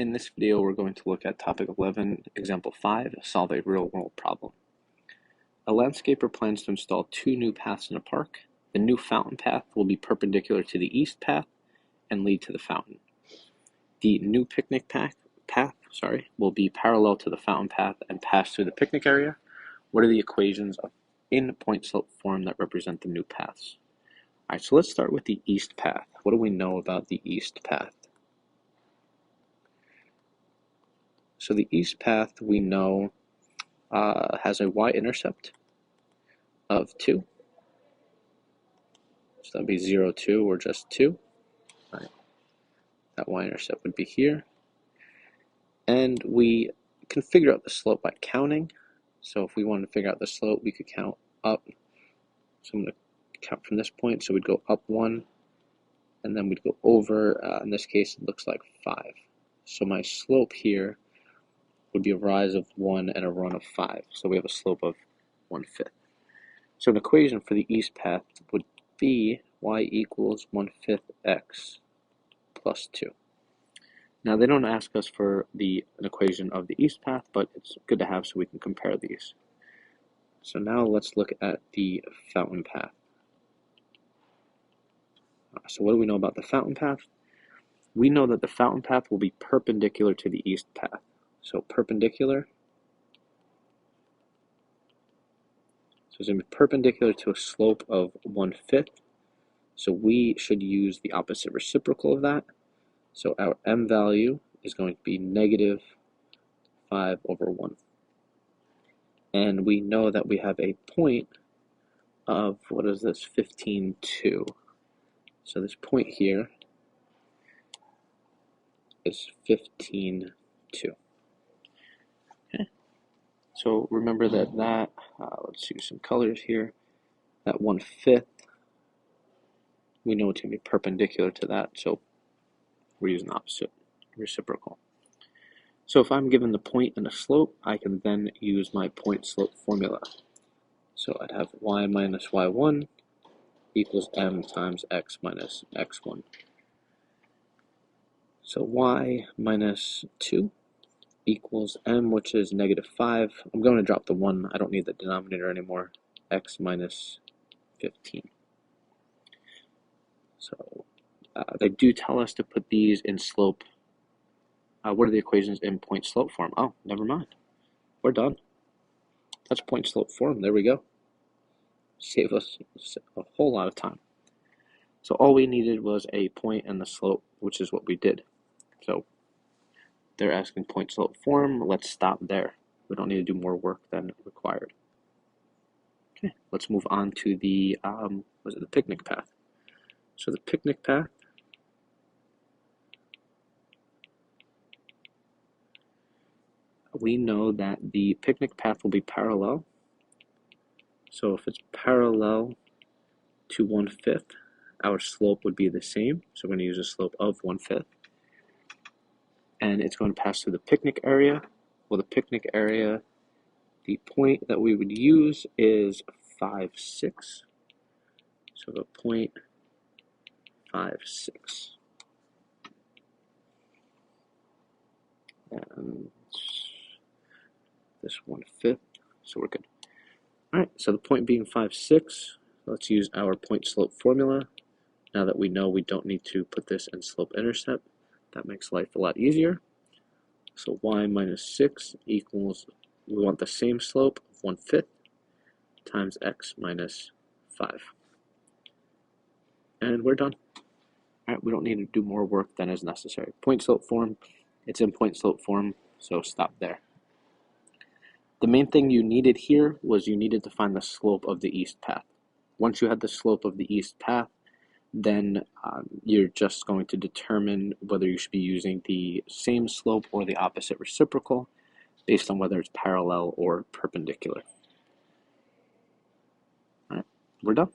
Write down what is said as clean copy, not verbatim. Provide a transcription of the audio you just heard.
In this video, we're going to look at topic 11, example 5, solve a real-world problem. A landscaper plans to install 2 new paths in a park. The new fountain path will be perpendicular to the east path and lead to the fountain. The new picnic path will be parallel to the fountain path and pass through the picnic area. What are the equations in point-slope form that represent the new paths? All right, so let's start with the east path. What do we know about the east path? So the east path we know has a y-intercept of 2. So that would be 0, 2, or just 2. Right. That y-intercept would be here. And we can figure out the slope by counting. So if we wanted to figure out the slope, we could count up. So I'm going to count from this point. So we'd go up 1, and then we'd go over. In this case, it looks like 5. So my slope here would be a rise of 1 and a run of 5. So we have a slope of 1/5. So an equation for the east path would be y equals 1/5 x plus 2. Now they don't ask us for an equation of the east path, but it's good to have so we can compare these. So now let's look at the fountain path. So what do we know about the fountain path? We know that the fountain path will be perpendicular to the east path. So perpendicular, so it's going to be perpendicular to a slope of 1/5. So we should use the opposite reciprocal of that. So our m value is going to be -5/1. And we know that we have a point of, what is this, 15.2. So this point here is 15.2. Okay. So remember that let's use some colors here, that 1/5, we know it's going to be perpendicular to that, so we're using the opposite reciprocal. So if I'm given the point and a slope, I can then use my point slope formula. So I'd have y minus y1 equals m times x minus x1. So y minus 2 equals m, which is -5. I'm going to drop the 1. I don't need the denominator anymore. X minus 15. So they do tell us to put these in slope. What are the equations in point slope form? Oh, never mind. We're done. That's point slope form. There we go. Save us a whole lot of time. So all we needed was a point and the slope, which is what we did. So they're asking point slope form. Let's stop there. We don't need to do more work than required. Okay, let's move on to the the picnic path. So the picnic path, we know that the picnic path will be parallel. So if it's parallel to 1/5, our slope would be the same. So we're going to use a slope of 1/5. And it's going to pass through the picnic area. Well, the picnic area, the point that we would use is 5, 6. So the point 5, 6. And this 1/5, so we're good. All right, so the point being 5, 6, let's use our point slope formula. Now that we know we don't need to put this in slope intercept, that makes life a lot easier. So y minus 6 equals, we want the same slope of 1/5 times x minus 5. And we're done. All right, we don't need to do more work than is necessary. Point slope form, it's in point slope form, so stop there. The main thing you needed here was you needed to find the slope of the east path. Once you had the slope of the east path, then you're just going to determine whether you should be using the same slope or the opposite reciprocal based on whether it's parallel or perpendicular. All right, we're done.